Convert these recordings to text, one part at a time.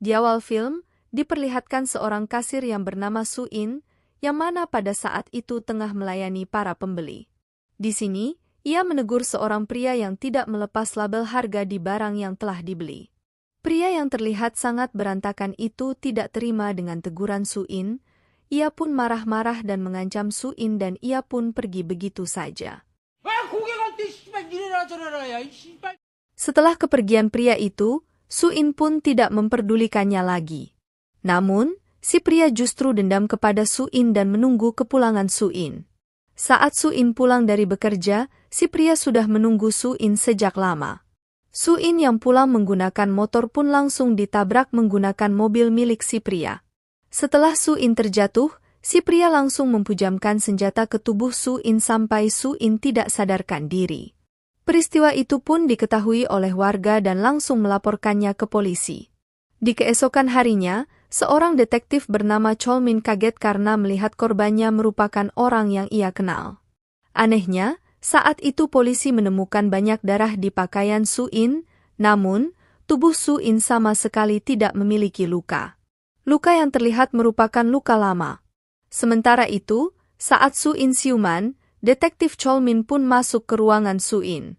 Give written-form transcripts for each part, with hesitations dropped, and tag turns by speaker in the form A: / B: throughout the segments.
A: Di awal film, diperlihatkan seorang kasir yang bernama Su In, yang mana pada saat itu tengah melayani para pembeli. Di sini, ia menegur seorang pria yang tidak melepas label harga di barang yang telah dibeli. Pria yang terlihat sangat berantakan itu tidak terima dengan teguran Su In. Ia pun marah-marah dan mengancam Su In dan ia pun pergi begitu saja. Setelah kepergian pria itu, Su In pun tidak memperdulikannya lagi. Namun, si pria justru dendam kepada Su In dan menunggu kepulangan Su In. Saat Su In pulang dari bekerja, si pria sudah menunggu Su In sejak lama. Su In yang pulang menggunakan motor pun langsung ditabrak menggunakan mobil milik si pria. Setelah Su In terjatuh, si pria langsung mempujamkan senjata ke tubuh Su In sampai Su In tidak sadarkan diri. Peristiwa itu pun diketahui oleh warga dan langsung melaporkannya ke polisi. Di keesokan harinya, seorang detektif bernama Chol Min kaget karena melihat korbannya merupakan orang yang ia kenal. Anehnya, saat itu polisi menemukan banyak darah di pakaian Su In, namun, tubuh Su In sama sekali tidak memiliki luka. Luka yang terlihat merupakan luka lama. Sementara itu, saat Su In siuman, detektif Chol Min pun masuk ke ruangan Su In.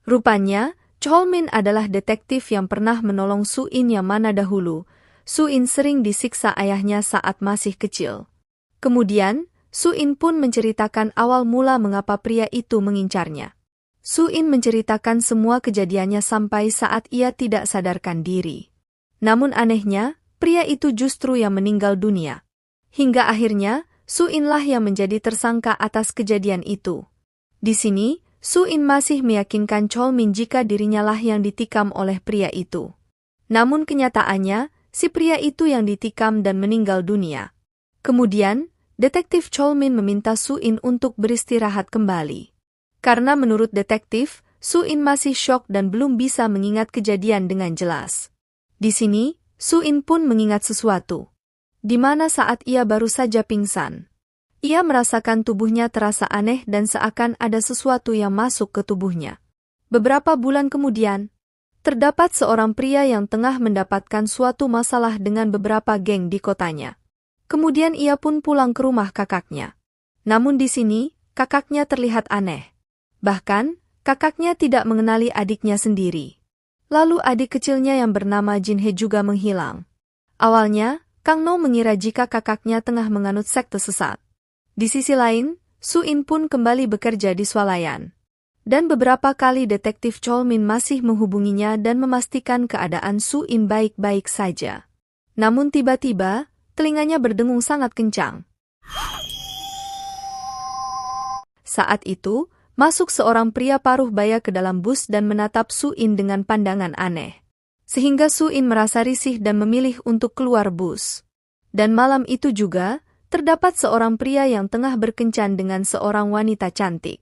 A: Rupanya, Chol Min adalah detektif yang pernah menolong Su In yang mana dahulu, Su In sering disiksa ayahnya saat masih kecil. Kemudian, Su In pun menceritakan awal mula mengapa pria itu mengincarnya. Su In menceritakan semua kejadiannya sampai saat ia tidak sadarkan diri. Namun anehnya, pria itu justru yang meninggal dunia. Hingga akhirnya, Su In lah yang menjadi tersangka atas kejadian itu. Di sini, Su In masih meyakinkan Chol Min jika dirinya lah yang ditikam oleh pria itu. Namun kenyataannya, si pria itu yang ditikam dan meninggal dunia. Kemudian, detektif Chol Min meminta Su In untuk beristirahat kembali. Karena menurut detektif, Su In masih syok dan belum bisa mengingat kejadian dengan jelas. Di sini, Su In pun mengingat sesuatu. Di mana saat ia baru saja pingsan. Ia merasakan tubuhnya terasa aneh dan seakan ada sesuatu yang masuk ke tubuhnya. Beberapa bulan kemudian, terdapat seorang pria yang tengah mendapatkan suatu masalah dengan beberapa geng di kotanya. Kemudian ia pun pulang ke rumah kakaknya. Namun di sini, kakaknya terlihat aneh. Bahkan, kakaknya tidak mengenali adiknya sendiri. Lalu adik kecilnya yang bernama Jin He juga menghilang. Awalnya, Kang No mengira jika kakaknya tengah menganut sekte sesat. Di sisi lain, Su In pun kembali bekerja di swalayan. Dan beberapa kali detektif Chol Min masih menghubunginya dan memastikan keadaan Su In baik-baik saja. Namun tiba-tiba, telinganya berdengung sangat kencang. Saat itu, masuk seorang pria paruh baya ke dalam bus dan menatap Su In dengan pandangan aneh. Sehingga Su In merasa risih dan memilih untuk keluar bus. Dan malam itu juga, terdapat seorang pria yang tengah berkencan dengan seorang wanita cantik.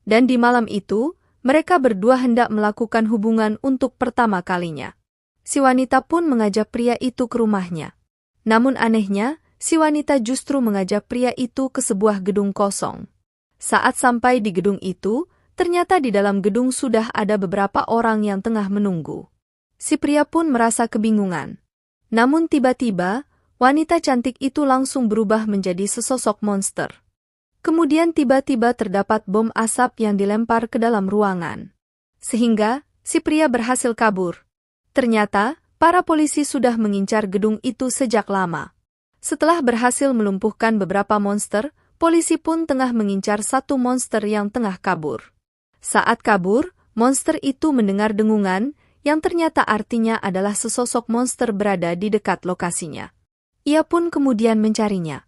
A: Dan di malam itu, mereka berdua hendak melakukan hubungan untuk pertama kalinya. Si wanita pun mengajak pria itu ke rumahnya. Namun anehnya, si wanita justru mengajak pria itu ke sebuah gedung kosong. Saat sampai di gedung itu, ternyata di dalam gedung sudah ada beberapa orang yang tengah menunggu. Si pria pun merasa kebingungan. Namun tiba-tiba, wanita cantik itu langsung berubah menjadi sesosok monster. Kemudian tiba-tiba terdapat bom asap yang dilempar ke dalam ruangan. Sehingga, si pria berhasil kabur. Ternyata, para polisi sudah mengincar gedung itu sejak lama. Setelah berhasil melumpuhkan beberapa monster, polisi pun tengah mengincar satu monster yang tengah kabur. Saat kabur, monster itu mendengar dengungan, yang ternyata artinya adalah sesosok monster berada di dekat lokasinya. Ia pun kemudian mencarinya.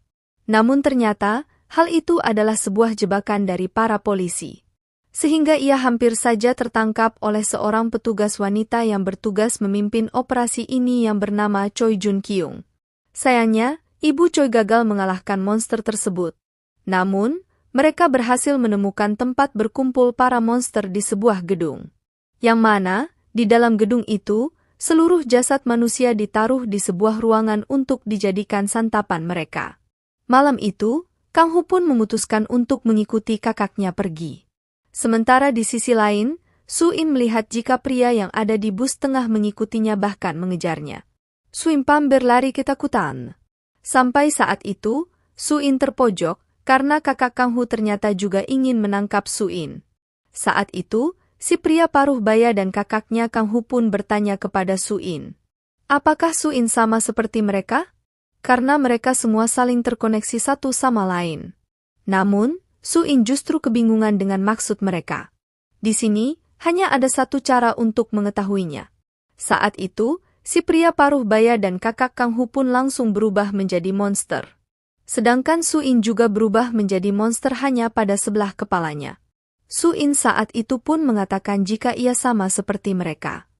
A: Namun ternyata, hal itu adalah sebuah jebakan dari para polisi. Sehingga ia hampir saja tertangkap oleh seorang petugas wanita yang bertugas memimpin operasi ini yang bernama Choi Jun Kyung. Sayangnya, Ibu Choi gagal mengalahkan monster tersebut. Namun, mereka berhasil menemukan tempat berkumpul para monster di sebuah gedung. Yang mana, di dalam gedung itu, seluruh jasad manusia ditaruh di sebuah ruangan untuk dijadikan santapan mereka. Malam itu, Kang Hu pun memutuskan untuk mengikuti kakaknya pergi. Sementara di sisi lain, Su In melihat jika pria yang ada di bus tengah mengikutinya bahkan mengejarnya. Suimpam berlari ketakutan. Sampai saat itu, Suin terpojok, karena kakak Kang Hu ternyata juga ingin menangkap Suin. Saat itu, si pria paruh baya dan kakaknya Kang Hu pun bertanya kepada Suin. Apakah Suin sama seperti mereka? Karena mereka semua saling terkoneksi satu sama lain. Namun, Suin justru kebingungan dengan maksud mereka. Di sini, hanya ada satu cara untuk mengetahuinya. Saat itu, si pria paruh baya dan kakak Kang Hu pun langsung berubah menjadi monster. Sedangkan Suin juga berubah menjadi monster hanya pada sebelah kepalanya. Suin saat itu pun mengatakan jika ia sama seperti mereka.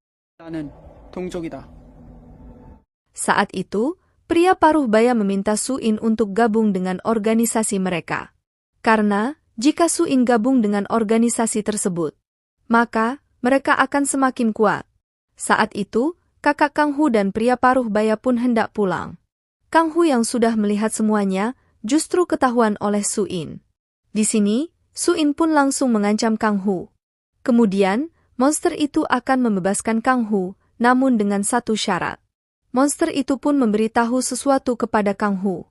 A: Saat itu, pria paruh baya meminta Suin untuk gabung dengan organisasi mereka. Karena, jika Suin gabung dengan organisasi tersebut, maka mereka akan semakin kuat. Saat itu, kakak Kang Hu dan pria paruh baya pun hendak pulang. Kang Hu yang sudah melihat semuanya, justru ketahuan oleh Suin. Di sini, Suin pun langsung mengancam Kang Hu. Kemudian, monster itu akan membebaskan Kang Hu, namun dengan satu syarat. Monster itu pun memberitahu sesuatu kepada Kang Hu.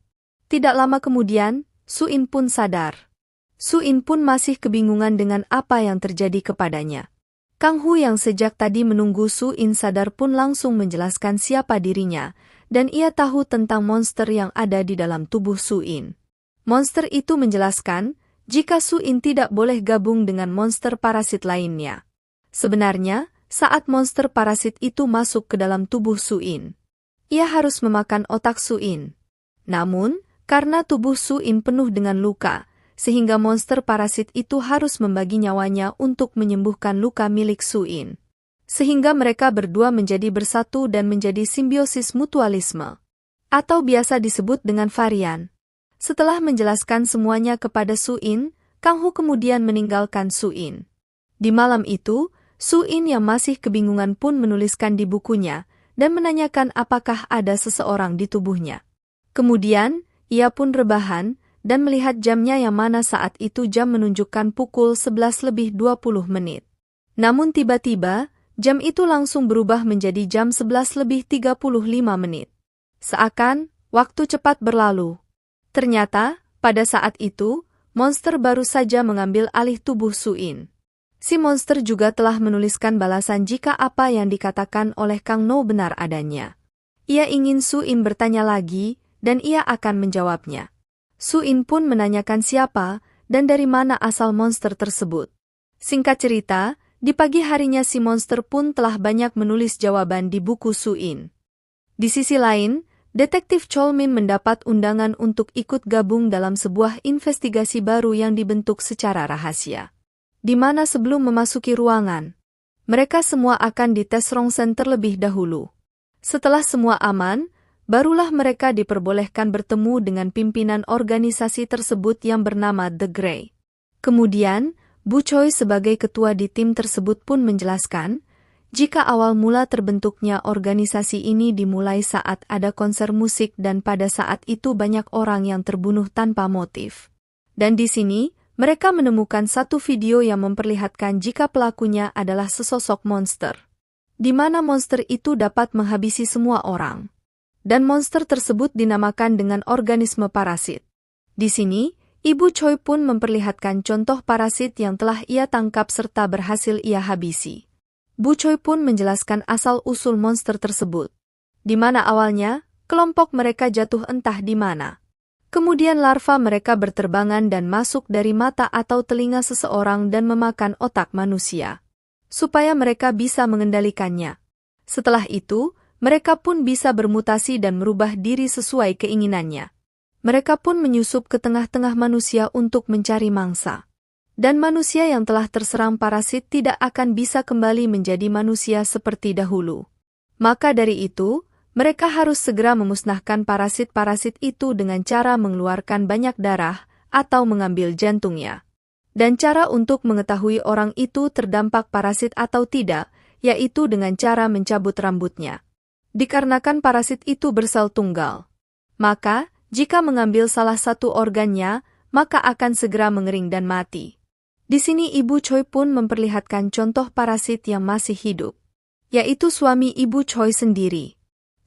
A: Tidak lama kemudian, Suin pun sadar. Suin pun masih kebingungan dengan apa yang terjadi kepadanya. Kang Hu yang sejak tadi menunggu Suin sadar pun langsung menjelaskan siapa dirinya, dan ia tahu tentang monster yang ada di dalam tubuh Suin. Monster itu menjelaskan, jika Suin tidak boleh gabung dengan monster parasit lainnya. Sebenarnya, saat monster parasit itu masuk ke dalam tubuh Suin, ia harus memakan otak Suin. Namun, karena tubuh Suin penuh dengan luka, sehingga monster parasit itu harus membagi nyawanya untuk menyembuhkan luka milik Suin. Sehingga mereka berdua menjadi bersatu dan menjadi simbiosis mutualisme. Atau biasa disebut dengan varian. Setelah menjelaskan semuanya kepada Suin, Kang Hu kemudian meninggalkan Suin. Di malam itu, Suin yang masih kebingungan pun menuliskan di bukunya, dan menanyakan apakah ada seseorang di tubuhnya. Kemudian, ia pun rebahan, dan melihat jamnya yang mana saat itu jam menunjukkan pukul 11:20. Namun tiba-tiba, jam itu langsung berubah menjadi jam 11:35. Seakan, waktu cepat berlalu. Ternyata, pada saat itu, monster baru saja mengambil alih tubuh Suin. Si monster juga telah menuliskan balasan jika apa yang dikatakan oleh Kang No benar adanya. Ia ingin Suin bertanya lagi, dan ia akan menjawabnya. Suin pun menanyakan siapa, dan dari mana asal monster tersebut. Singkat cerita, di pagi harinya si monster pun telah banyak menulis jawaban di buku Suin. Di sisi lain, Detektif Cholmin mendapat undangan untuk ikut gabung dalam sebuah investigasi baru yang dibentuk secara rahasia. Di mana sebelum memasuki ruangan, mereka semua akan dites rongsen terlebih dahulu. Setelah semua aman, barulah mereka diperbolehkan bertemu dengan pimpinan organisasi tersebut yang bernama The Grey. Kemudian, Bu Choi sebagai ketua di tim tersebut pun menjelaskan, jika awal mula terbentuknya organisasi ini dimulai saat ada konser musik dan pada saat itu banyak orang yang terbunuh tanpa motif. Dan di sini, mereka menemukan satu video yang memperlihatkan jika pelakunya adalah sesosok monster, di mana monster itu dapat menghabisi semua orang. Dan monster tersebut dinamakan dengan organisme parasit. Di sini, Ibu Choi pun memperlihatkan contoh parasit yang telah ia tangkap serta berhasil ia habisi. Bu Choi pun menjelaskan asal-usul monster tersebut. Di mana awalnya, kelompok mereka jatuh entah di mana. Kemudian larva mereka berterbangan dan masuk dari mata atau telinga seseorang dan memakan otak manusia. Supaya mereka bisa mengendalikannya. Setelah itu, mereka pun bisa bermutasi dan merubah diri sesuai keinginannya. Mereka pun menyusup ke tengah-tengah manusia untuk mencari mangsa. Dan manusia yang telah terserang parasit tidak akan bisa kembali menjadi manusia seperti dahulu. Maka dari itu, mereka harus segera memusnahkan parasit-parasit itu dengan cara mengeluarkan banyak darah atau mengambil jantungnya. Dan cara untuk mengetahui orang itu terdampak parasit atau tidak, yaitu dengan cara mencabut rambutnya. Dikarenakan parasit itu bersel tunggal. Maka, jika mengambil salah satu organnya, maka akan segera mengering dan mati. Di sini Ibu Choi pun memperlihatkan contoh parasit yang masih hidup, yaitu suami Ibu Choi sendiri.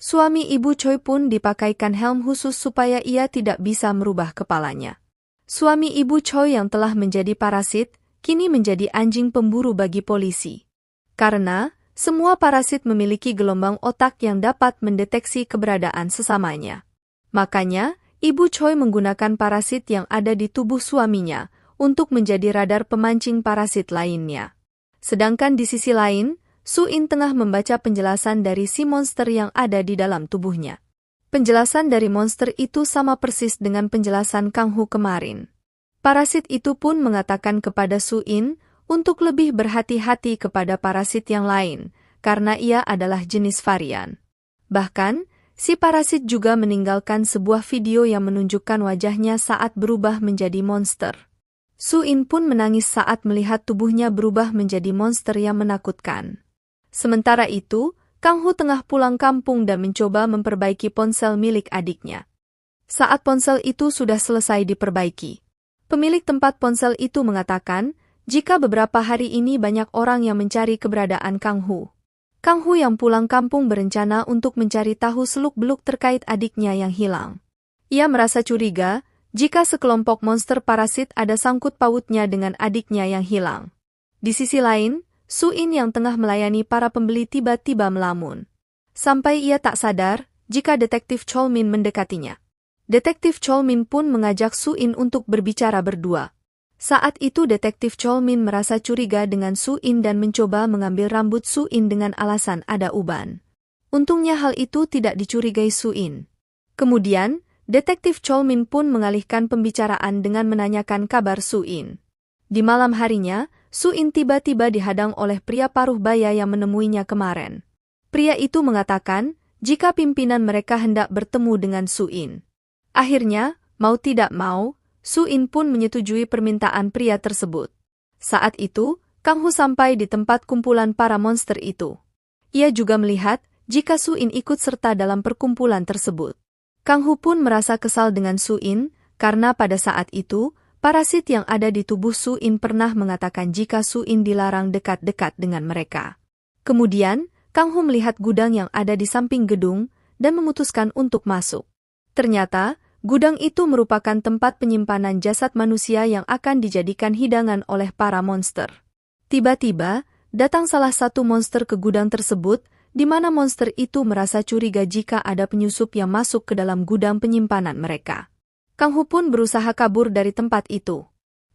A: Suami Ibu Choi pun dipakaikan helm khusus supaya ia tidak bisa merubah kepalanya. Suami Ibu Choi yang telah menjadi parasit, kini menjadi anjing pemburu bagi polisi. Karena semua parasit memiliki gelombang otak yang dapat mendeteksi keberadaan sesamanya. Makanya, Ibu Choi menggunakan parasit yang ada di tubuh suaminya untuk menjadi radar pemancing parasit lainnya. Sedangkan di sisi lain, Su-in tengah membaca penjelasan dari si monster yang ada di dalam tubuhnya. Penjelasan dari monster itu sama persis dengan penjelasan Kang Hu kemarin. Parasit itu pun mengatakan kepada Su-in untuk lebih berhati-hati kepada parasit yang lain, karena ia adalah jenis varian. Bahkan, si parasit juga meninggalkan sebuah video yang menunjukkan wajahnya saat berubah menjadi monster. Su-in pun menangis saat melihat tubuhnya berubah menjadi monster yang menakutkan. Sementara itu, Kang Hu tengah pulang kampung dan mencoba memperbaiki ponsel milik adiknya. Saat ponsel itu sudah selesai diperbaiki, pemilik tempat ponsel itu mengatakan, jika beberapa hari ini banyak orang yang mencari keberadaan Kang Hu. Kang Hu yang pulang kampung berencana untuk mencari tahu seluk-beluk terkait adiknya yang hilang. Ia merasa curiga jika sekelompok monster parasit ada sangkut pautnya dengan adiknya yang hilang. Di sisi lain, Su-in yang tengah melayani para pembeli tiba-tiba melamun. Sampai ia tak sadar jika detektif Cholmin mendekatinya. Detektif Cholmin pun mengajak Su-in untuk berbicara berdua. Saat itu detektif Cholmin merasa curiga dengan Su-in dan mencoba mengambil rambut Su-in dengan alasan ada uban. Untungnya hal itu tidak dicurigai Su-in. Kemudian, detektif Cholmin pun mengalihkan pembicaraan dengan menanyakan kabar Su-in. Di malam harinya, Su-in tiba-tiba dihadang oleh pria paruh baya yang menemuinya kemarin. Pria itu mengatakan, jika pimpinan mereka hendak bertemu dengan Su-in. Akhirnya, mau tidak mau, Su-in pun menyetujui permintaan pria tersebut. Saat itu, Kang Hu sampai di tempat kumpulan para monster itu. Ia juga melihat jika Su-in ikut serta dalam perkumpulan tersebut. Kang Hu pun merasa kesal dengan Su-in, karena pada saat itu, parasit yang ada di tubuh Su-in pernah mengatakan jika Su-in dilarang dekat-dekat dengan mereka. Kemudian, Kang Hu melihat gudang yang ada di samping gedung dan memutuskan untuk masuk. Ternyata, gudang itu merupakan tempat penyimpanan jasad manusia yang akan dijadikan hidangan oleh para monster. Tiba-tiba, datang salah satu monster ke gudang tersebut, di mana monster itu merasa curiga jika ada penyusup yang masuk ke dalam gudang penyimpanan mereka. Kang Hu pun berusaha kabur dari tempat itu.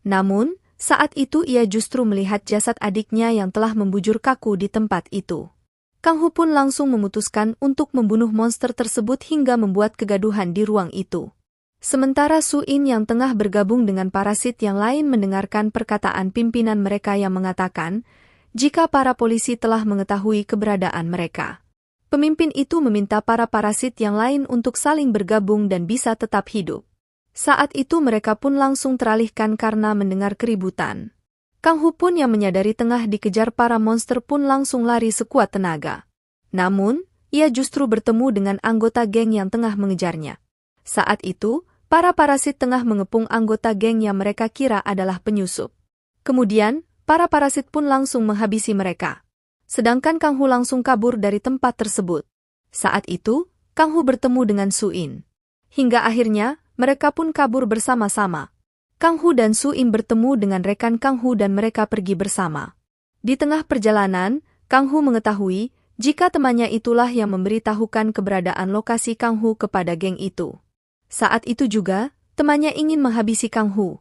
A: Namun, saat itu ia justru melihat jasad adiknya yang telah membujur kaku di tempat itu. Kang Hu pun langsung memutuskan untuk membunuh monster tersebut hingga membuat kegaduhan di ruang itu. Sementara Su-in yang tengah bergabung dengan parasit yang lain mendengarkan perkataan pimpinan mereka yang mengatakan, jika para polisi telah mengetahui keberadaan mereka. Pemimpin itu meminta para parasit yang lain untuk saling bergabung dan bisa tetap hidup. Saat itu mereka pun langsung teralihkan karena mendengar keributan. Kang Hu pun yang menyadari tengah dikejar para monster pun langsung lari sekuat tenaga. Namun, ia justru bertemu dengan anggota geng yang tengah mengejarnya. Saat itu, para parasit tengah mengepung anggota geng yang mereka kira adalah penyusup. Kemudian, para parasit pun langsung menghabisi mereka. Sedangkan Kang Hu langsung kabur dari tempat tersebut. Saat itu, Kang Hu bertemu dengan Su-in. Hingga akhirnya, mereka pun kabur bersama-sama. Kang Hu dan Su-in bertemu dengan rekan Kang Hu dan mereka pergi bersama. Di tengah perjalanan, Kang Hu mengetahui jika temannya itulah yang memberitahukan keberadaan lokasi Kang Hu kepada geng itu. Saat itu juga, temannya ingin menghabisi Kang Hu.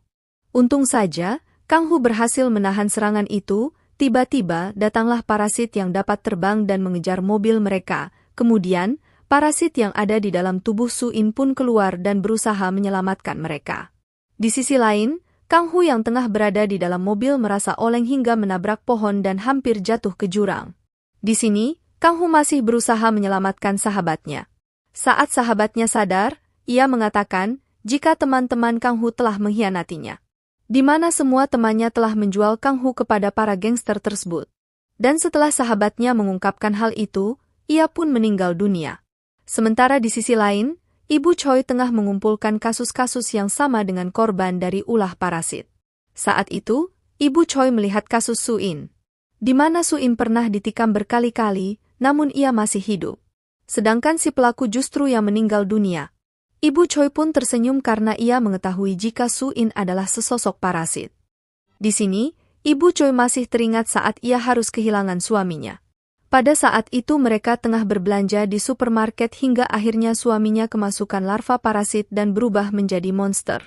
A: Untung saja, Kang Hu berhasil menahan serangan itu. Tiba-tiba datanglah parasit yang dapat terbang dan mengejar mobil mereka. Kemudian, parasit yang ada di dalam tubuh Su-in pun keluar dan berusaha menyelamatkan mereka. Di sisi lain, Kang Hu yang tengah berada di dalam mobil merasa oleng hingga menabrak pohon dan hampir jatuh ke jurang. Di sini, Kang Hu masih berusaha menyelamatkan sahabatnya. Saat sahabatnya sadar, ia mengatakan jika teman-teman Kang Hu telah mengkhianatinya. Di mana semua temannya telah menjual Kang Hu kepada para gangster tersebut. Dan setelah sahabatnya mengungkapkan hal itu, ia pun meninggal dunia. Sementara di sisi lain, Ibu Choi tengah mengumpulkan kasus-kasus yang sama dengan korban dari ulah parasit. Saat itu, Ibu Choi melihat kasus Su-in, di mana Su-in pernah ditikam berkali-kali, namun ia masih hidup. Sedangkan si pelaku justru yang meninggal dunia. Ibu Choi pun tersenyum karena ia mengetahui jika Su-in adalah sesosok parasit. Di sini, Ibu Choi masih teringat saat ia harus kehilangan suaminya. Pada saat itu mereka tengah berbelanja di supermarket hingga akhirnya suaminya kemasukan larva parasit dan berubah menjadi monster.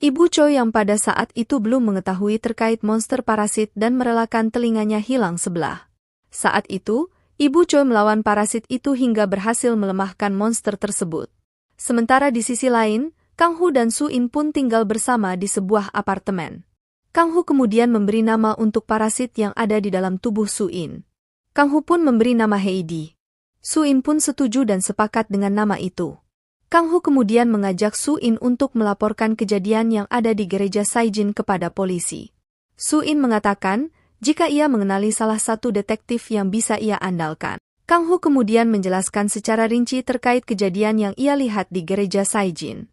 A: Ibu Choi yang pada saat itu belum mengetahui terkait monster parasit dan merelakan telinganya hilang sebelah. Saat itu, Ibu Choi melawan parasit itu hingga berhasil melemahkan monster tersebut. Sementara di sisi lain, Kang Hu dan Su-in pun tinggal bersama di sebuah apartemen. Kang Hu kemudian memberi nama untuk parasit yang ada di dalam tubuh Su-in. Kang Hu pun memberi nama Heidi. Su-in pun setuju dan sepakat dengan nama itu. Kang Hu kemudian mengajak Su-in untuk melaporkan kejadian yang ada di gereja Saijin kepada polisi. Su-in mengatakan, jika ia mengenali salah satu detektif yang bisa ia andalkan. Kang Hu kemudian menjelaskan secara rinci terkait kejadian yang ia lihat di gereja Saijin.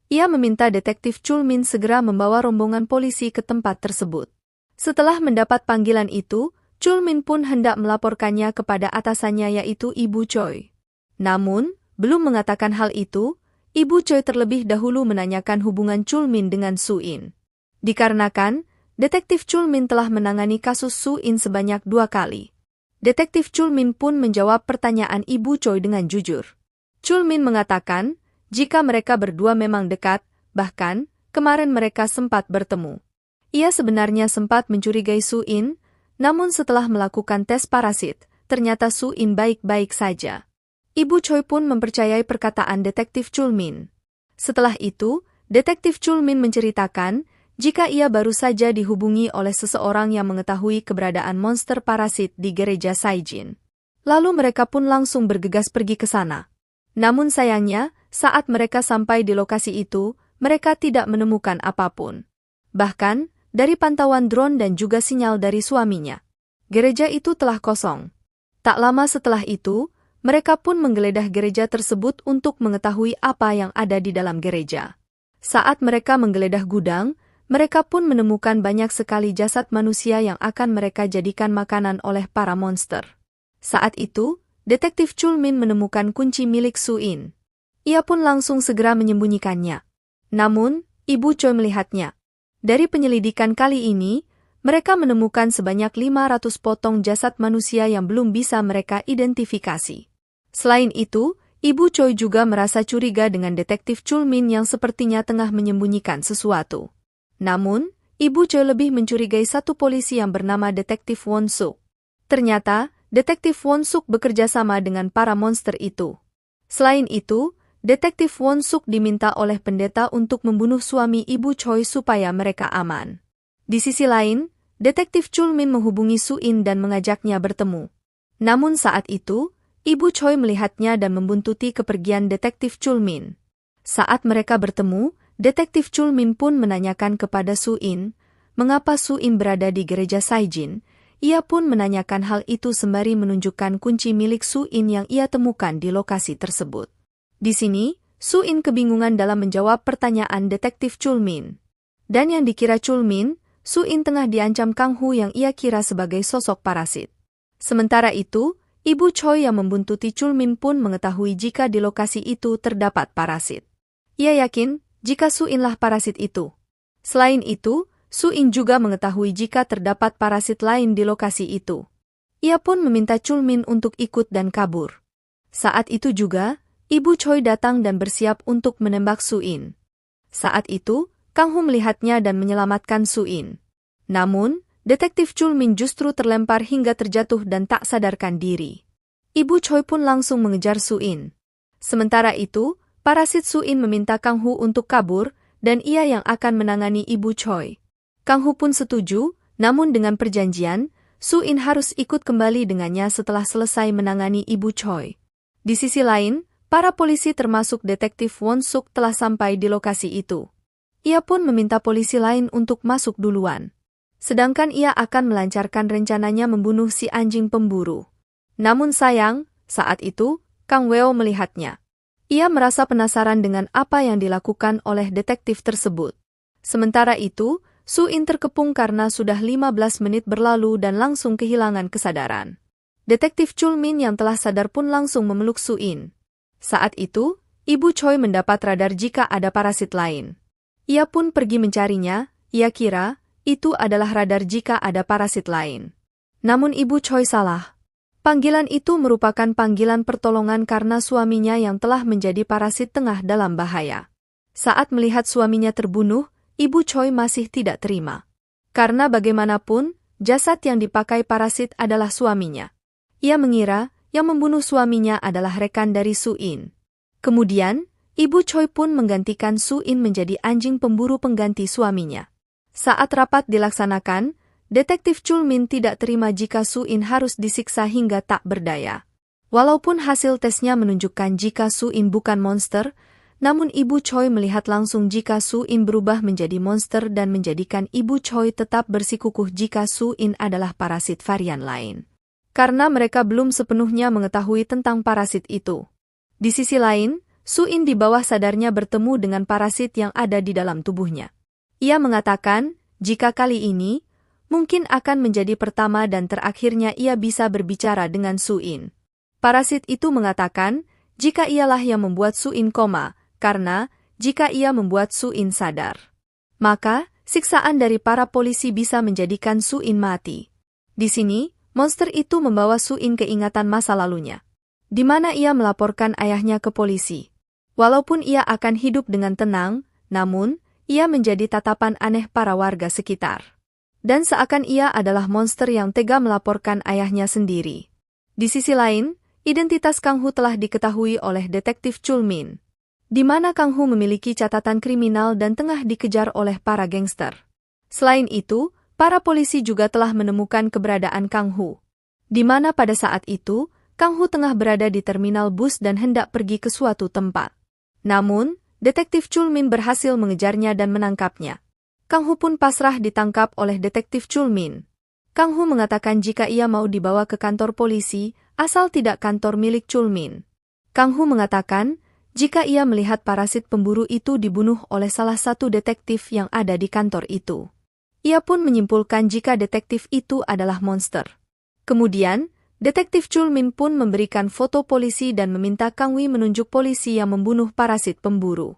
A: Ia meminta detektif Chul Min segera membawa rombongan polisi ke tempat tersebut. Setelah mendapat panggilan itu, Chul Min pun hendak melaporkannya kepada atasannya yaitu Ibu Choi. Namun, belum mengatakan hal itu, Ibu Choi terlebih dahulu menanyakan hubungan Chul Min dengan Su-in. Dikarenakan, detektif Chul Min telah menangani kasus Su-in sebanyak 2 kali. Detektif Chul Min pun menjawab pertanyaan Ibu Choi dengan jujur. Chul Min mengatakan, jika mereka berdua memang dekat, bahkan, kemarin mereka sempat bertemu. Ia sebenarnya sempat mencurigai Su-in, namun setelah melakukan tes parasit, ternyata Su-in baik-baik saja. Ibu Choi pun mempercayai perkataan detektif Chul Min. Setelah itu, detektif Chul Min menceritakan, jika ia baru saja dihubungi oleh seseorang yang mengetahui keberadaan monster parasit di gereja Saijin. Lalu mereka pun langsung bergegas pergi ke sana. Namun sayangnya, saat mereka sampai di lokasi itu, mereka tidak menemukan apapun. Bahkan, dari pantauan drone dan juga sinyal dari suaminya, gereja itu telah kosong. Tak lama setelah itu, mereka pun menggeledah gereja tersebut untuk mengetahui apa yang ada di dalam gereja. Saat mereka menggeledah gudang, mereka pun menemukan banyak sekali jasad manusia yang akan mereka jadikan makanan oleh para monster. Saat itu, detektif Chul Min menemukan kunci milik Su-in. Ia pun langsung segera menyembunyikannya. Namun, Ibu Choi melihatnya. Dari penyelidikan kali ini, mereka menemukan sebanyak 500 potong jasad manusia yang belum bisa mereka identifikasi. Selain itu, Ibu Choi juga merasa curiga dengan detektif Chul Min yang sepertinya tengah menyembunyikan sesuatu. Namun, Ibu Choi lebih mencurigai satu polisi yang bernama detektif Won Suk. Ternyata, detektif Won Suk bekerja sama dengan para monster itu. Selain itu, detektif Won Suk diminta oleh pendeta untuk membunuh suami Ibu Choi supaya mereka aman. Di sisi lain, detektif Chul Min menghubungi Su-in dan mengajaknya bertemu. Namun saat itu, Ibu Choi melihatnya dan membuntuti kepergian detektif Chul Min. Saat mereka bertemu, detektif Chul Min pun menanyakan kepada Su-in, mengapa Su-in berada di gereja Saijin. Ia pun menanyakan hal itu sembari menunjukkan kunci milik Su-in yang ia temukan di lokasi tersebut. Di sini, Su-in kebingungan dalam menjawab pertanyaan detektif Chul Min. Dan yang dikira Chul Min, Su-in tengah diancam Kang Hu yang ia kira sebagai sosok parasit. Sementara itu, Ibu Choi yang membuntuti Chul Min pun mengetahui jika di lokasi itu terdapat parasit. Ia yakin jika Su-inlah parasit itu. Selain itu, Su-in juga mengetahui jika terdapat parasit lain di lokasi itu. Ia pun meminta Chul Min untuk ikut dan kabur. Saat itu juga, Ibu Choi datang dan bersiap untuk menembak Su-in. Saat itu, Kang Hu melihatnya dan menyelamatkan Su-in. Namun, detektif Chul Min justru terlempar hingga terjatuh dan tak sadarkan diri. Ibu Choi pun langsung mengejar Su-in. Sementara itu, parasit Su-in meminta Kang Hu untuk kabur, dan ia yang akan menangani Ibu Choi. Kang Hu pun setuju, namun dengan perjanjian, Su-in harus ikut kembali dengannya setelah selesai menangani Ibu Choi. Di sisi lain, para polisi termasuk detektif Won Suk telah sampai di lokasi itu. Ia pun meminta polisi lain untuk masuk duluan. Sedangkan ia akan melancarkan rencananya membunuh si anjing pemburu. Namun sayang, saat itu, Kang Weo melihatnya. Ia merasa penasaran dengan apa yang dilakukan oleh detektif tersebut. Sementara itu, Su-in terkepung karena sudah 15 menit berlalu dan langsung kehilangan kesadaran. Detektif Chulmin yang telah sadar pun langsung memeluk Suin. Saat itu, Ibu Choi mendapat radar jika ada parasit lain. Ia pun pergi mencarinya, ia kira itu adalah radar jika ada parasit lain. Namun Ibu Choi salah. Panggilan itu merupakan panggilan pertolongan karena suaminya yang telah menjadi parasit tengah dalam bahaya. Saat melihat suaminya terbunuh, Ibu Choi masih tidak terima. Karena bagaimanapun, jasad yang dipakai parasit adalah suaminya. Ia mengira yang membunuh suaminya adalah rekan dari Suin. Kemudian, Ibu Choi pun menggantikan Suin menjadi anjing pemburu pengganti suaminya. Saat rapat dilaksanakan, Detektif Chulmin tidak terima jika Suin harus disiksa hingga tak berdaya. Walaupun hasil tesnya menunjukkan jika Suin bukan monster, namun Ibu Choi melihat langsung jika Suin berubah menjadi monster dan menjadikan Ibu Choi tetap bersikukuh jika Suin adalah parasit varian lain. Karena mereka belum sepenuhnya mengetahui tentang parasit itu. Di sisi lain, Suin di bawah sadarnya bertemu dengan parasit yang ada di dalam tubuhnya. Ia mengatakan, jika kali ini, mungkin akan menjadi pertama dan terakhirnya ia bisa berbicara dengan Suin. Parasit itu mengatakan, jika ialah yang membuat Suin koma, karena jika ia membuat Suin sadar, maka siksaan dari para polisi bisa menjadikan Suin mati. Di sini, monster itu membawa Suin keingatan masa lalunya, di mana ia melaporkan ayahnya ke polisi. Walaupun ia akan hidup dengan tenang, namun, ia menjadi tatapan aneh para warga sekitar. Dan seakan ia adalah monster yang tega melaporkan ayahnya sendiri. Di sisi lain, identitas Kang Hu telah diketahui oleh Detektif Chulmin, di mana Kang Hu memiliki catatan kriminal dan tengah dikejar oleh para gangster. Selain itu, para polisi juga telah menemukan keberadaan Kang Hu, di mana pada saat itu, Kang Hu tengah berada di terminal bus dan hendak pergi ke suatu tempat. Namun, Detektif Chulmin berhasil mengejarnya dan menangkapnya. Kang Hu pun pasrah ditangkap oleh Detektif Chulmin. Kang Hu mengatakan jika ia mau dibawa ke kantor polisi, asal tidak kantor milik Chulmin. Kang Hu mengatakan, jika ia melihat parasit pemburu itu dibunuh oleh salah satu detektif yang ada di kantor itu. Ia pun menyimpulkan jika detektif itu adalah monster. Kemudian, Detektif Chulmin pun memberikan foto polisi dan meminta Kang Wi menunjuk polisi yang membunuh parasit pemburu.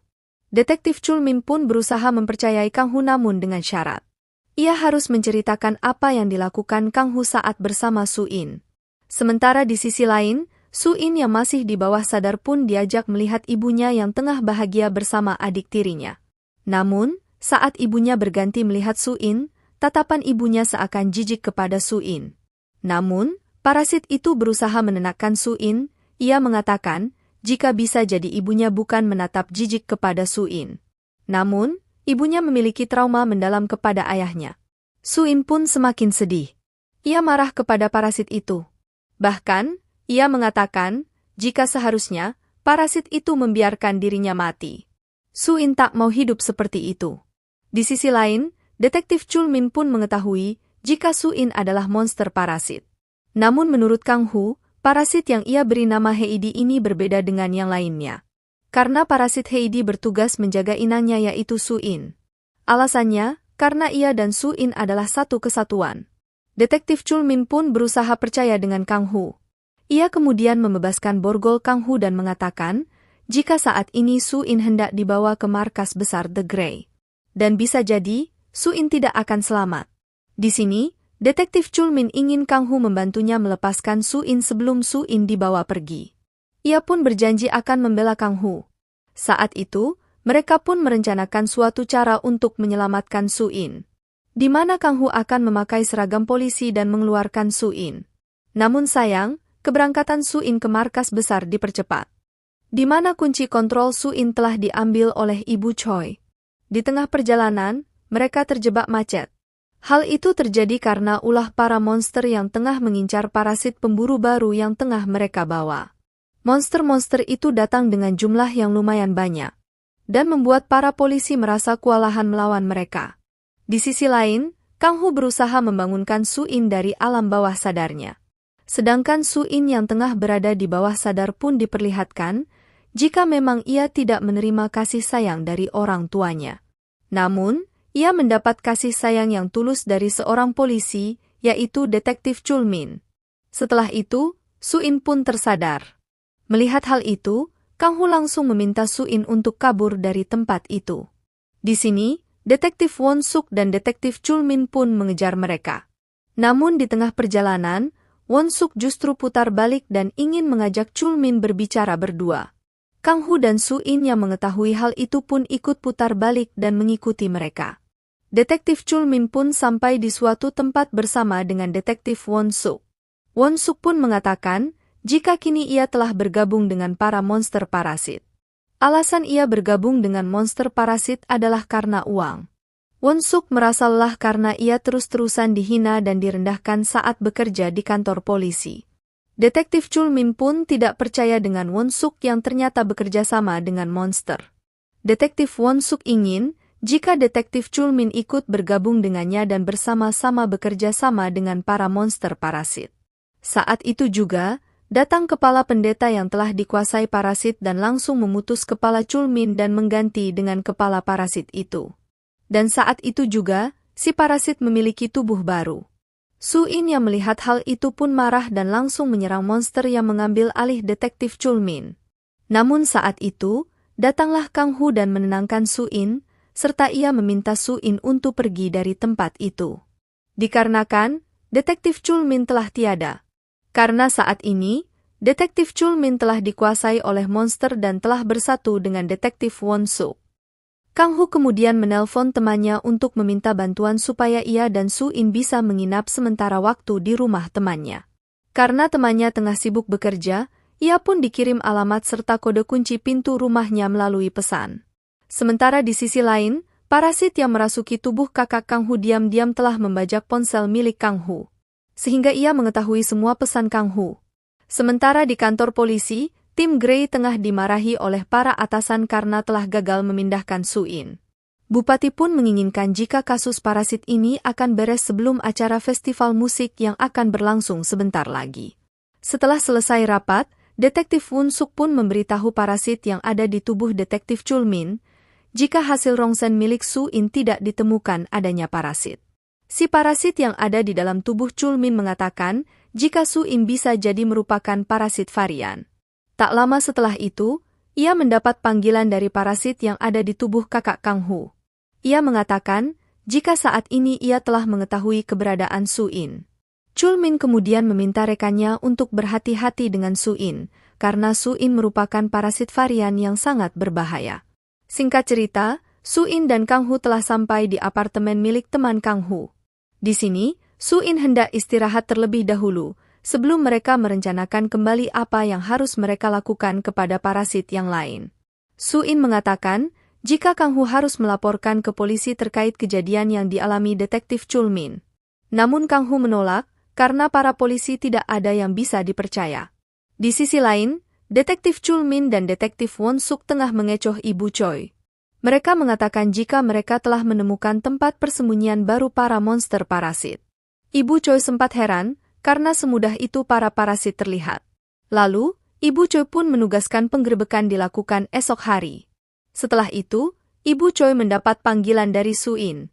A: Detektif Chulmin pun berusaha mempercayai Kang Hu namun dengan syarat. Ia harus menceritakan apa yang dilakukan Kang Hu saat bersama Suin. Sementara di sisi lain, Suin yang masih di bawah sadar pun diajak melihat ibunya yang tengah bahagia bersama adik tirinya. Namun, saat ibunya berganti melihat Suin, tatapan ibunya seakan jijik kepada Suin. Namun, parasit itu berusaha menenangkan Suin. Ia mengatakan, jika bisa jadi ibunya bukan menatap jijik kepada Suin. Namun, ibunya memiliki trauma mendalam kepada ayahnya. Suin pun semakin sedih. Ia marah kepada parasit itu. Bahkan, ia mengatakan, jika seharusnya, parasit itu membiarkan dirinya mati. Suin tak mau hidup seperti itu. Di sisi lain, Detektif Chulmin pun mengetahui, jika Suin adalah monster parasit. Namun menurut Kang Hu, parasit yang ia beri nama Heidi ini berbeda dengan yang lainnya. Karena parasit Heidi bertugas menjaga inangnya yaitu Suin. Alasannya, karena ia dan Suin adalah satu kesatuan. Detektif Chulmin pun berusaha percaya dengan Kang Hu. Ia kemudian membebaskan borgol Kang Hu dan mengatakan, jika saat ini Suin hendak dibawa ke markas besar The Grey. Dan bisa jadi, Suin tidak akan selamat. Di sini, Detektif Chulmin ingin Kang Hu membantunya melepaskan Suin sebelum Suin dibawa pergi. Ia pun berjanji akan membela Kang Hu. Saat itu, mereka pun merencanakan suatu cara untuk menyelamatkan Suin, di mana Kang Hu akan memakai seragam polisi dan mengeluarkan Suin. Namun sayang, keberangkatan Suin ke markas besar dipercepat, di mana kunci kontrol Suin telah diambil oleh Ibu Choi. Di tengah perjalanan, mereka terjebak macet. Hal itu terjadi karena ulah para monster yang tengah mengincar parasit pemburu baru yang tengah mereka bawa. Monster-monster itu datang dengan jumlah yang lumayan banyak, dan membuat para polisi merasa kewalahan melawan mereka. Di sisi lain, Kang Hu berusaha membangunkan Suin dari alam bawah sadarnya. Sedangkan Suin yang tengah berada di bawah sadar pun diperlihatkan, jika memang ia tidak menerima kasih sayang dari orang tuanya. Namun, ia mendapat kasih sayang yang tulus dari seorang polisi, yaitu Detektif Chulmin. Setelah itu, Su-in pun tersadar. Melihat hal itu, Kang Hu langsung meminta Su-in untuk kabur dari tempat itu. Di sini, Detektif Won-suk dan Detektif Chul-min pun mengejar mereka. Namun di tengah perjalanan, Won-suk justru putar balik dan ingin mengajak Chul-min berbicara berdua. Kang Hu dan Su-in yang mengetahui hal itu pun ikut putar balik dan mengikuti mereka. Detektif Chul-min pun sampai di suatu tempat bersama dengan Detektif Won-suk. Won-suk pun mengatakan, jika kini ia telah bergabung dengan para monster parasit. Alasan ia bergabung dengan monster parasit adalah karena uang. Won-suk merasa lelah karena ia terus-terusan dihina dan direndahkan saat bekerja di kantor polisi. Detektif Chul-min pun tidak percaya dengan Won-suk yang ternyata bekerja sama dengan monster. Detektif Won-suk ingin, jika Detektif Chul-min ikut bergabung dengannya dan bersama-sama bekerja sama dengan para monster parasit. Saat itu juga, datang kepala pendeta yang telah dikuasai parasit dan langsung memutus kepala Chul-min dan mengganti dengan kepala parasit itu. Dan saat itu juga, si parasit memiliki tubuh baru. Su-in yang melihat hal itu pun marah dan langsung menyerang monster yang mengambil alih Detektif Chul-min. Namun saat itu, datanglah Kang Hu dan menenangkan Su-in, serta ia meminta Su-in untuk pergi dari tempat itu. Dikarenakan, Detektif Chul-min telah tiada. Karena saat ini, Detektif Chul-min telah dikuasai oleh monster dan telah bersatu dengan Detektif Won-suk. Kang Hu kemudian menelpon temannya untuk meminta bantuan supaya ia dan Su-in bisa menginap sementara waktu di rumah temannya. Karena temannya tengah sibuk bekerja, ia pun dikirim alamat serta kode kunci pintu rumahnya melalui pesan. Sementara di sisi lain, parasit yang merasuki tubuh kakak Kang Hu diam-diam telah membajak ponsel milik Kang Hu. Sehingga ia mengetahui semua pesan Kang Hu. Sementara di kantor polisi, tim Grey tengah dimarahi oleh para atasan karena telah gagal memindahkan Su-in. Bupati pun menginginkan jika kasus parasit ini akan beres sebelum acara festival musik yang akan berlangsung sebentar lagi. Setelah selesai rapat, Detektif Won-suk pun memberitahu parasit yang ada di tubuh Detektif Chul-min, jika hasil rongsen milik Su-in tidak ditemukan adanya parasit. Si parasit yang ada di dalam tubuh Chul-min mengatakan, jika Su-in bisa jadi merupakan parasit varian. Tak lama setelah itu, ia mendapat panggilan dari parasit yang ada di tubuh kakak Kang Hu. Ia mengatakan, jika saat ini ia telah mengetahui keberadaan Su-in. Chul-min kemudian meminta rekannya untuk berhati-hati dengan Su-in, karena Su-in merupakan parasit varian yang sangat berbahaya. Singkat cerita, Su-in dan Kang Hu telah sampai di apartemen milik teman Kang Hu. Di sini, Su-in hendak istirahat terlebih dahulu, sebelum mereka merencanakan kembali apa yang harus mereka lakukan kepada parasit yang lain. Su-in mengatakan, jika Kang Hu harus melaporkan ke polisi terkait kejadian yang dialami Detektif Chul-min. Namun Kang Hu menolak, karena para polisi tidak ada yang bisa dipercaya. Di sisi lain, Detektif Chul-min dan Detektif Won-suk tengah mengecoh Ibu Choi. Mereka mengatakan jika mereka telah menemukan tempat persembunyian baru para monster parasit. Ibu Choi sempat heran, karena semudah itu para parasit terlihat. Lalu, Ibu Choi pun menugaskan penggerebekan dilakukan esok hari. Setelah itu, Ibu Choi mendapat panggilan dari Su-in.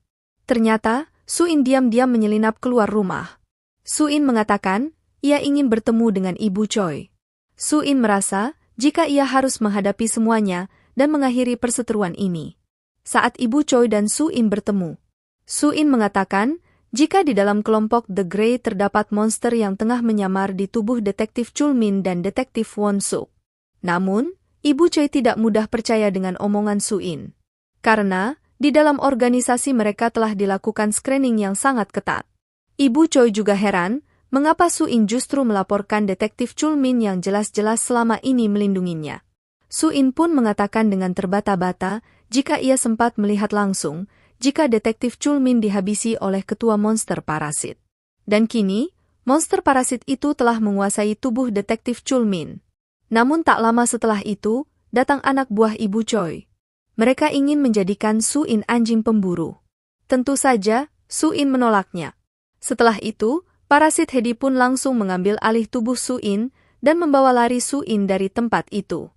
A: Ternyata, Su-in diam-diam menyelinap keluar rumah. Su-in mengatakan, ia ingin bertemu dengan Ibu Choi. Su-in merasa, jika ia harus menghadapi semuanya, dan mengakhiri perseteruan ini. Saat Ibu Choi dan Su-in bertemu, Su-in mengatakan, jika di dalam kelompok The Grey terdapat monster yang tengah menyamar di tubuh Detektif Chul-min dan Detektif Won-suk. Namun, Ibu Choi tidak mudah percaya dengan omongan Su-in. Karena, di dalam organisasi mereka telah dilakukan screening yang sangat ketat. Ibu Choi juga heran, mengapa Su-in justru melaporkan Detektif Chul-min yang jelas-jelas selama ini melindunginya. Su-in pun mengatakan dengan terbata-bata, jika ia sempat melihat langsung, jika Detektif Chul-min dihabisi oleh ketua monster parasit. Dan kini, monster parasit itu telah menguasai tubuh Detektif Chul-min. Namun tak lama setelah itu, datang anak buah Ibu Choi. Mereka ingin menjadikan Su-in anjing pemburu. Tentu saja, Su-in menolaknya. Setelah itu, parasit Hedi pun langsung mengambil alih tubuh Su-in dan membawa lari Su-in dari tempat itu.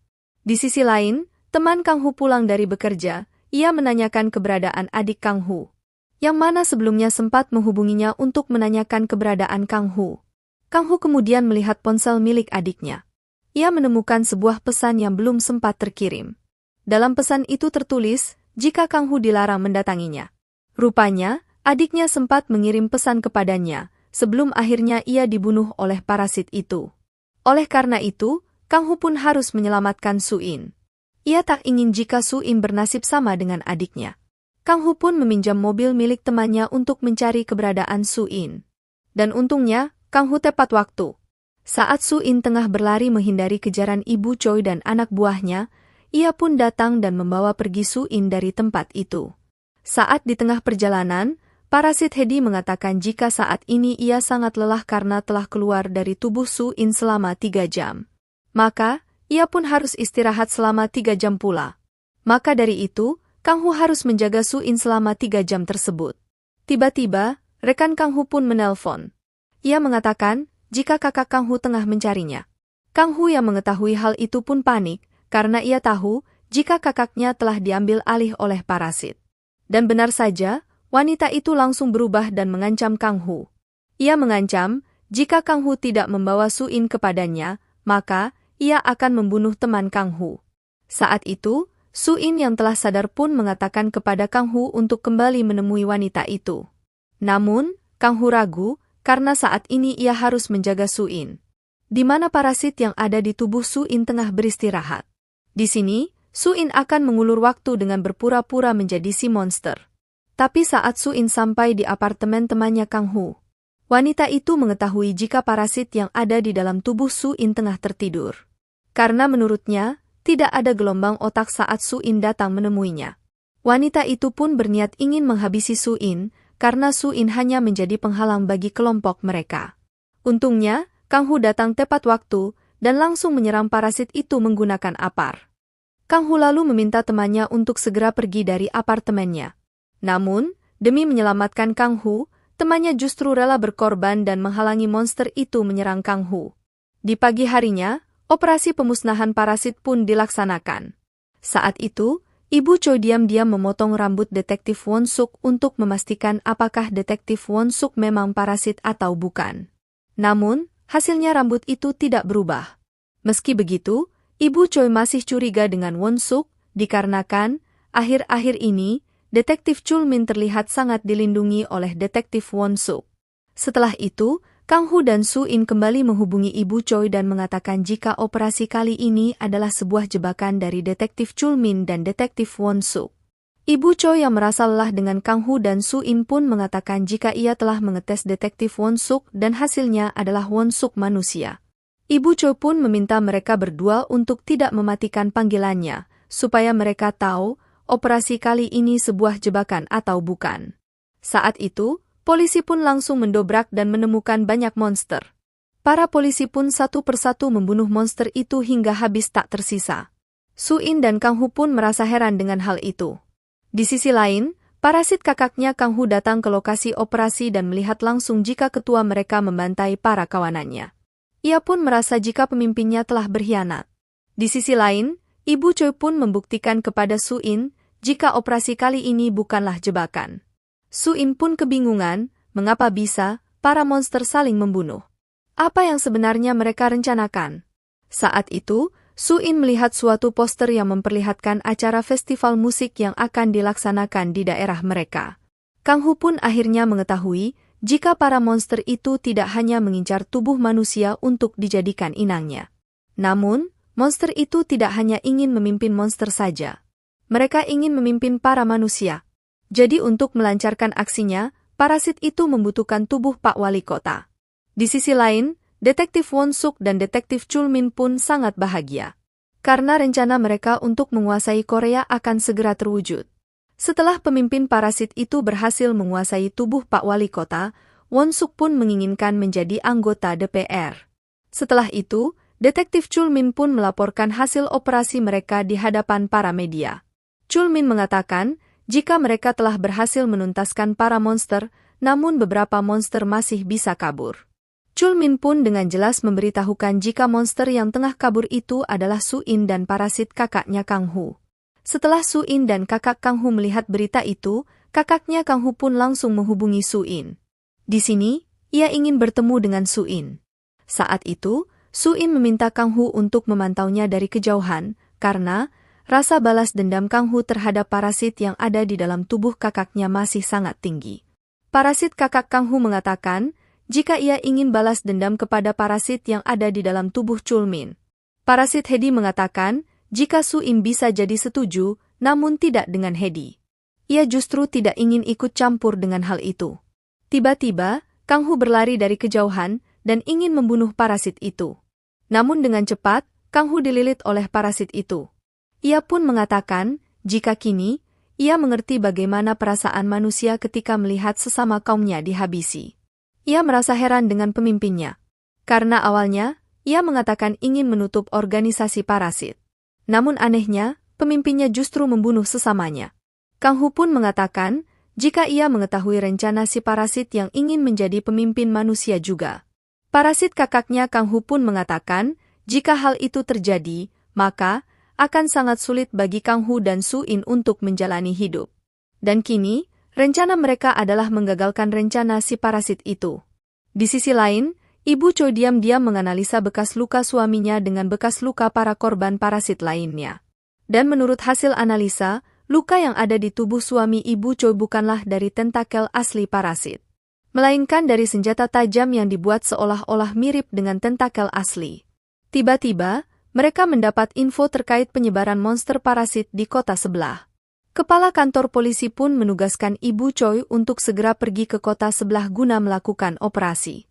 A: Di sisi lain, teman Kang Hu pulang dari bekerja, ia menanyakan keberadaan adik Kang Hu, yang mana sebelumnya sempat menghubunginya untuk menanyakan keberadaan Kang Hu. Kang Hu kemudian melihat ponsel milik adiknya. Ia menemukan sebuah pesan yang belum sempat terkirim. Dalam pesan itu tertulis, jika Kang Hu dilarang mendatanginya. Rupanya, adiknya sempat mengirim pesan kepadanya, sebelum akhirnya ia dibunuh oleh parasit itu. Oleh karena itu, Kang Hu pun harus menyelamatkan Su In. Ia tak ingin jika Su In bernasib sama dengan adiknya. Kang Hu pun meminjam mobil milik temannya untuk mencari keberadaan Su In. Dan untungnya, Kang Hu tepat waktu. Saat Su In tengah berlari menghindari kejaran Ibu Choi dan anak buahnya, ia pun datang dan membawa pergi Su In dari tempat itu. Saat di tengah perjalanan, parasit Hedi mengatakan jika saat ini ia sangat lelah karena telah keluar dari tubuh Su In selama 3 jam. Maka, ia pun harus istirahat selama 3 jam pula. Maka dari itu, Kang Hu harus menjaga Su In selama 3 jam tersebut. Tiba-tiba, rekan Kang Hu pun menelpon. Ia mengatakan, jika kakak Kang Hu tengah mencarinya. Kang Hu yang mengetahui hal itu pun panik, karena ia tahu, jika kakaknya telah diambil alih oleh parasit. Dan benar saja, wanita itu langsung berubah dan mengancam Kang Hu. Ia mengancam, jika Kang Hu tidak membawa Su In kepadanya, maka, ia akan membunuh teman Kang Hu. Saat itu, Su In yang telah sadar pun mengatakan kepada Kang Hu untuk kembali menemui wanita itu. Namun, Kang Hu ragu, karena saat ini ia harus menjaga Su In. Di mana parasit yang ada di tubuh Su In tengah beristirahat. Di sini, Su In akan mengulur waktu dengan berpura-pura menjadi si monster. Tapi saat Su In sampai di apartemen temannya Kang Hu, wanita itu mengetahui jika parasit yang ada di dalam tubuh Su In tengah tertidur. Karena menurutnya, tidak ada gelombang otak saat Su In datang menemuinya. Wanita itu pun berniat ingin menghabisi Su In, karena Su In hanya menjadi penghalang bagi kelompok mereka. Untungnya, Kang Hu datang tepat waktu, dan langsung menyerang parasit itu menggunakan apar. Kang Hu lalu meminta temannya untuk segera pergi dari apartemennya. Namun, demi menyelamatkan Kang Hu, temannya justru rela berkorban dan menghalangi monster itu menyerang Kang Hu. Di pagi harinya, operasi pemusnahan parasit pun dilaksanakan. Saat itu, Ibu Choi diam-diam memotong rambut detektif Won Suk untuk memastikan apakah detektif Won Suk memang parasit atau bukan. Namun, hasilnya rambut itu tidak berubah. Meski begitu, Ibu Choi masih curiga dengan Won Suk, dikarenakan, akhir-akhir ini, detektif Chul Min terlihat sangat dilindungi oleh detektif Won Suk. Setelah itu, Kang Hu dan Su In kembali menghubungi Ibu Choi dan mengatakan jika operasi kali ini adalah sebuah jebakan dari detektif Chul Min dan detektif Won Suk. Ibu Choi yang merasa lelah dengan Kang Hu dan Su In pun mengatakan jika ia telah mengetes detektif Won Suk dan hasilnya adalah Won Suk manusia. Ibu Choi pun meminta mereka berdua untuk tidak mematikan panggilannya, supaya mereka tahu operasi kali ini sebuah jebakan atau bukan. Saat itu, polisi pun langsung mendobrak dan menemukan banyak monster. Para polisi pun satu persatu membunuh monster itu hingga habis tak tersisa. Su In dan Kang Hu pun merasa heran dengan hal itu. Di sisi lain, parasit kakaknya Kang Hu datang ke lokasi operasi dan melihat langsung jika ketua mereka membantai para kawanannya. Ia pun merasa jika pemimpinnya telah berkhianat. Di sisi lain, Ibu Choi pun membuktikan kepada Su In jika operasi kali ini bukanlah jebakan. Su In pun kebingungan, mengapa bisa para monster saling membunuh. Apa yang sebenarnya mereka rencanakan? Saat itu, Su In melihat suatu poster yang memperlihatkan acara festival musik yang akan dilaksanakan di daerah mereka. Kang Hu pun akhirnya mengetahui jika para monster itu tidak hanya mengincar tubuh manusia untuk dijadikan inangnya. Namun, monster itu tidak hanya ingin memimpin monster saja. Mereka ingin memimpin para manusia. Jadi untuk melancarkan aksinya, parasit itu membutuhkan tubuh Pak Wali Kota. Di sisi lain, detektif Won Suk dan detektif Chul Min pun sangat bahagia. Karena rencana mereka untuk menguasai Korea akan segera terwujud. Setelah pemimpin parasit itu berhasil menguasai tubuh Pak Wali Kota, Won Suk pun menginginkan menjadi anggota DPR. Setelah itu, detektif Chul Min pun melaporkan hasil operasi mereka di hadapan para media. Chul Min mengatakan, jika mereka telah berhasil menuntaskan para monster, namun beberapa monster masih bisa kabur. Chul Min pun dengan jelas memberitahukan jika monster yang tengah kabur itu adalah Su In dan parasit kakaknya Kang Hu. Setelah Su In dan kakak Kang Hu melihat berita itu, kakaknya Kang Hu pun langsung menghubungi Su In. Di sini, ia ingin bertemu dengan Su In. Saat itu, Su-in meminta Kang Hu untuk memantaunya dari kejauhan, karena rasa balas dendam Kang Hu terhadap parasit yang ada di dalam tubuh kakaknya masih sangat tinggi. Parasit kakak Kang Hu mengatakan, jika ia ingin balas dendam kepada parasit yang ada di dalam tubuh Chulmin. Parasit Hedi mengatakan, jika Su-in bisa jadi setuju, namun tidak dengan Hedi. Ia justru tidak ingin ikut campur dengan hal itu. Tiba-tiba, Kang Hu berlari dari kejauhan dan ingin membunuh parasit itu. Namun dengan cepat, Kang Hu dililit oleh parasit itu. Ia pun mengatakan, jika kini, ia mengerti bagaimana perasaan manusia ketika melihat sesama kaumnya dihabisi. Ia merasa heran dengan pemimpinnya. Karena awalnya, ia mengatakan ingin menutup organisasi parasit. Namun anehnya, pemimpinnya justru membunuh sesamanya. Kang Hu pun mengatakan, jika ia mengetahui rencana si parasit yang ingin menjadi pemimpin manusia juga. Parasit kakaknya Kang Hu pun mengatakan, jika hal itu terjadi, maka akan sangat sulit bagi Kang Hu dan Su-in untuk menjalani hidup. Dan kini, rencana mereka adalah menggagalkan rencana si parasit itu. Di sisi lain, Ibu Choi diam-diam menganalisa bekas luka suaminya dengan bekas luka para korban parasit lainnya. Dan menurut hasil analisa, luka yang ada di tubuh suami Ibu Choi bukanlah dari tentakel asli parasit, melainkan dari senjata tajam yang dibuat seolah-olah mirip dengan tentakel asli. Tiba-tiba, mereka mendapat info terkait penyebaran monster parasit di kota sebelah. Kepala kantor polisi pun menugaskan Ibu Choi untuk segera pergi ke kota sebelah guna melakukan operasi.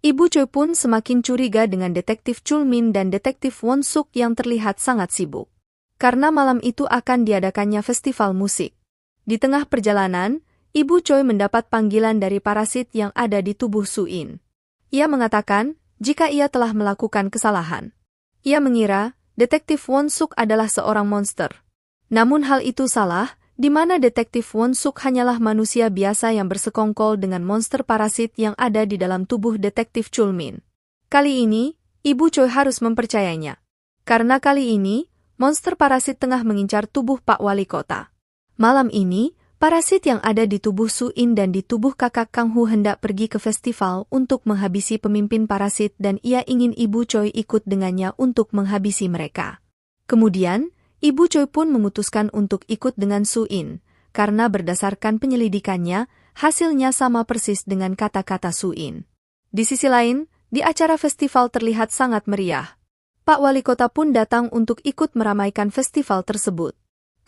A: Ibu Choi pun semakin curiga dengan detektif Chulmin dan detektif Won Suk yang terlihat sangat sibuk. Karena malam itu akan diadakannya festival musik. Di tengah perjalanan, Ibu Choi mendapat panggilan dari parasit yang ada di tubuh Su-in. Ia mengatakan, jika ia telah melakukan kesalahan. Ia mengira, detektif Won Suk adalah seorang monster. Namun hal itu salah, di mana detektif Won Suk hanyalah manusia biasa yang bersekongkol dengan monster parasit yang ada di dalam tubuh detektif Chulmin. Kali ini, Ibu Choi harus mempercayainya. Karena kali ini, monster parasit tengah mengincar tubuh Pak Wali Kota. Malam ini, parasit yang ada di tubuh Su-in dan di tubuh kakak Kang Hu hendak pergi ke festival untuk menghabisi pemimpin parasit dan ia ingin Ibu Choi ikut dengannya untuk menghabisi mereka. Kemudian, Ibu Choi pun memutuskan untuk ikut dengan Su-in, karena berdasarkan penyelidikannya, hasilnya sama persis dengan kata-kata Su-in. Di sisi lain, di acara festival terlihat sangat meriah. Pak Wali Kota pun datang untuk ikut meramaikan festival tersebut.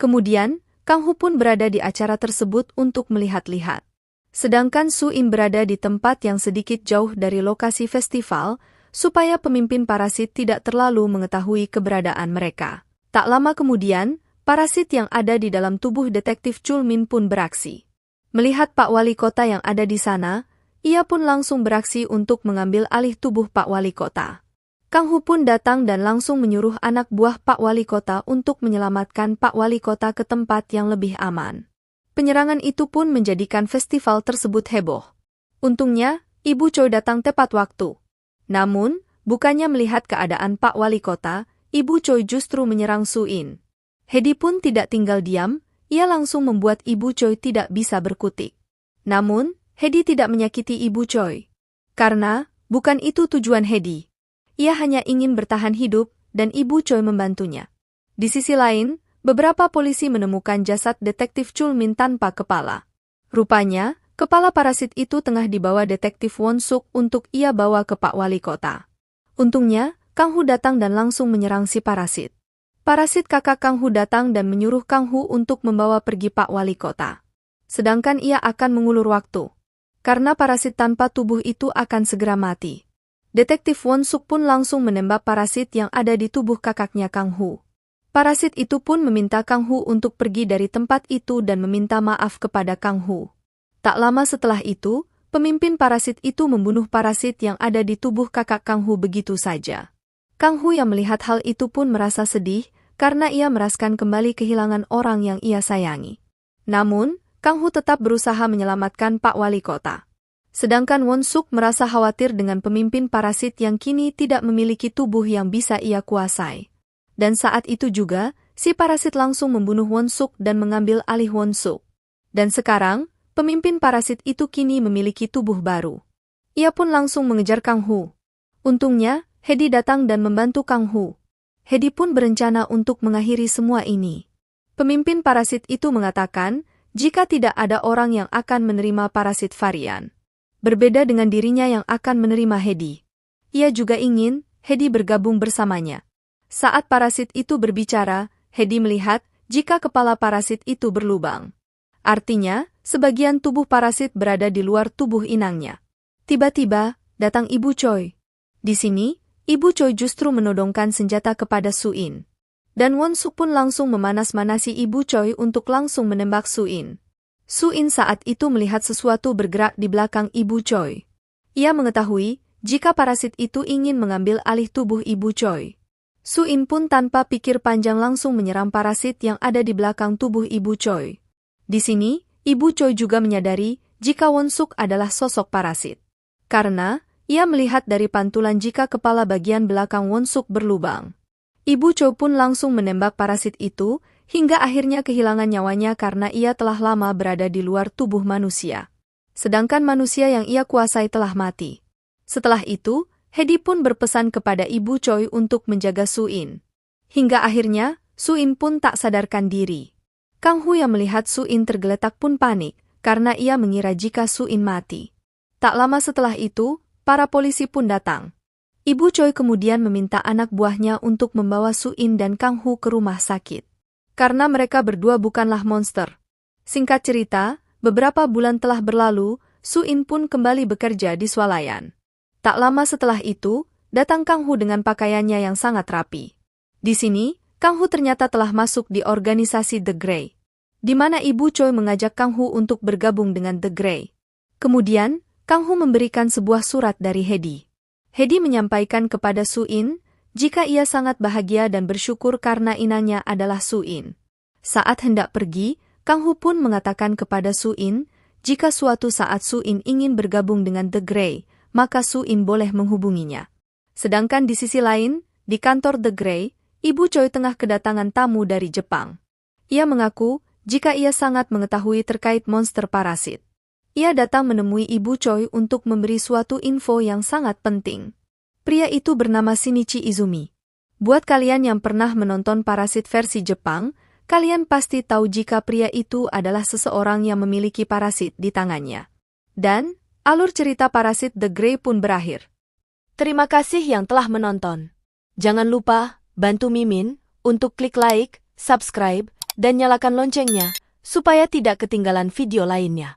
A: Kemudian, Kang Hu pun berada di acara tersebut untuk melihat-lihat. Sedangkan Su-in berada di tempat yang sedikit jauh dari lokasi festival, supaya pemimpin parasit tidak terlalu mengetahui keberadaan mereka. Tak lama kemudian, parasit yang ada di dalam tubuh detektif Chulmin pun beraksi. Melihat Pak Wali Kota yang ada di sana, ia pun langsung beraksi untuk mengambil alih tubuh Pak Wali Kota. Kang Hu pun datang dan langsung menyuruh anak buah Pak Wali Kota untuk menyelamatkan Pak Wali Kota ke tempat yang lebih aman. Penyerangan itu pun menjadikan festival tersebut heboh. Untungnya, Ibu Choi datang tepat waktu. Namun, bukannya melihat keadaan Pak Wali Kota, Ibu Choi justru menyerang Su-in. Hedi pun tidak tinggal diam, ia langsung membuat Ibu Choi tidak bisa berkutik. Namun, Hedi tidak menyakiti Ibu Choi. Karena, bukan itu tujuan Hedi. Ia hanya ingin bertahan hidup, dan Ibu Choi membantunya. Di sisi lain, beberapa polisi menemukan jasad detektif Chulmin tanpa kepala. Rupanya, kepala parasit itu tengah dibawa detektif Won Suk untuk ia bawa ke Pak Wali Kota. Untungnya, Kang Hu datang dan langsung menyerang si parasit. Parasit kakak Kang Hu datang dan menyuruh Kang Hu untuk membawa pergi Pak Wali Kota. Sedangkan ia akan mengulur waktu. Karena parasit tanpa tubuh itu akan segera mati. Detektif Won Suk pun langsung menembak parasit yang ada di tubuh kakaknya Kang Hu. Parasit itu pun meminta Kang Hu untuk pergi dari tempat itu dan meminta maaf kepada Kang Hu. Tak lama setelah itu, pemimpin parasit itu membunuh parasit yang ada di tubuh kakak Kang Hu begitu saja. Kang Hu yang melihat hal itu pun merasa sedih, karena ia merasakan kembali kehilangan orang yang ia sayangi. Namun, Kang Hu tetap berusaha menyelamatkan Pak Wali Kota. Sedangkan Won Suk merasa khawatir dengan pemimpin parasit yang kini tidak memiliki tubuh yang bisa ia kuasai. Dan saat itu juga, si parasit langsung membunuh Won Suk dan mengambil alih Won Suk. Dan sekarang, pemimpin parasit itu kini memiliki tubuh baru. Ia pun langsung mengejar Kang Hu. Untungnya, Hedi datang dan membantu Kang Hu. Hedi pun berencana untuk mengakhiri semua ini. Pemimpin parasit itu mengatakan, jika tidak ada orang yang akan menerima parasit varian. Berbeda dengan dirinya yang akan menerima Hedi. Ia juga ingin Hedi bergabung bersamanya. Saat parasit itu berbicara, Hedi melihat jika kepala parasit itu berlubang. Artinya, sebagian tubuh parasit berada di luar tubuh inangnya. Tiba-tiba, datang Ibu Choi. Di sini, Ibu Choi justru menodongkan senjata kepada Su-in. Dan Won-suk pun langsung memanas-manasi Ibu Choi untuk langsung menembak Su-in. Su-in saat itu melihat sesuatu bergerak di belakang Ibu Choi. Ia mengetahui jika parasit itu ingin mengambil alih tubuh Ibu Choi. Su-in pun tanpa pikir panjang langsung menyerang parasit yang ada di belakang tubuh Ibu Choi. Di sini, Ibu Choi juga menyadari jika Won-suk adalah sosok parasit. Karena, ia melihat dari pantulan jika kepala bagian belakang Won-suk berlubang. Ibu Choi pun langsung menembak parasit itu, hingga akhirnya kehilangan nyawanya karena ia telah lama berada di luar tubuh manusia. Sedangkan manusia yang ia kuasai telah mati. Setelah itu, Hedi pun berpesan kepada Ibu Choi untuk menjaga Su-in. Hingga akhirnya, Su-in pun tak sadarkan diri. Kang Hu yang melihat Su-in tergeletak pun panik, karena ia mengira jika Su-in mati. Tak lama setelah itu, para polisi pun datang. Ibu Choi kemudian meminta anak buahnya untuk membawa Su-in dan Kang Hu ke rumah sakit. Karena mereka berdua bukanlah monster. Singkat cerita, beberapa bulan telah berlalu, Su-in pun kembali bekerja di swalayan. Tak lama setelah itu, datang Kang Hu dengan pakaiannya yang sangat rapi. Di sini, Kang Hu ternyata telah masuk di organisasi The Grey, di mana Ibu Choi mengajak Kang Hu untuk bergabung dengan The Grey. Kemudian, Kang Hu memberikan sebuah surat dari Hedi. Hedi menyampaikan kepada Su-in, jika ia sangat bahagia dan bersyukur karena inangnya adalah Su-in. Saat hendak pergi, Kang Hu pun mengatakan kepada Su-in, jika suatu saat Su-in ingin bergabung dengan The Grey, maka Su-in boleh menghubunginya. Sedangkan di sisi lain, di kantor The Grey, Ibu Choi tengah kedatangan tamu dari Jepang. Ia mengaku jika ia sangat mengetahui terkait monster parasit. Ia datang menemui Ibu Choi untuk memberi suatu info yang sangat penting. Pria itu bernama Shinichi Izumi. Buat kalian yang pernah menonton Parasit versi Jepang, kalian pasti tahu jika pria itu adalah seseorang yang memiliki parasit di tangannya. Dan alur cerita Parasit The Grey pun berakhir. Terima kasih yang telah menonton. Jangan lupa bantu Mimin untuk klik like, subscribe, dan nyalakan loncengnya supaya tidak ketinggalan video lainnya.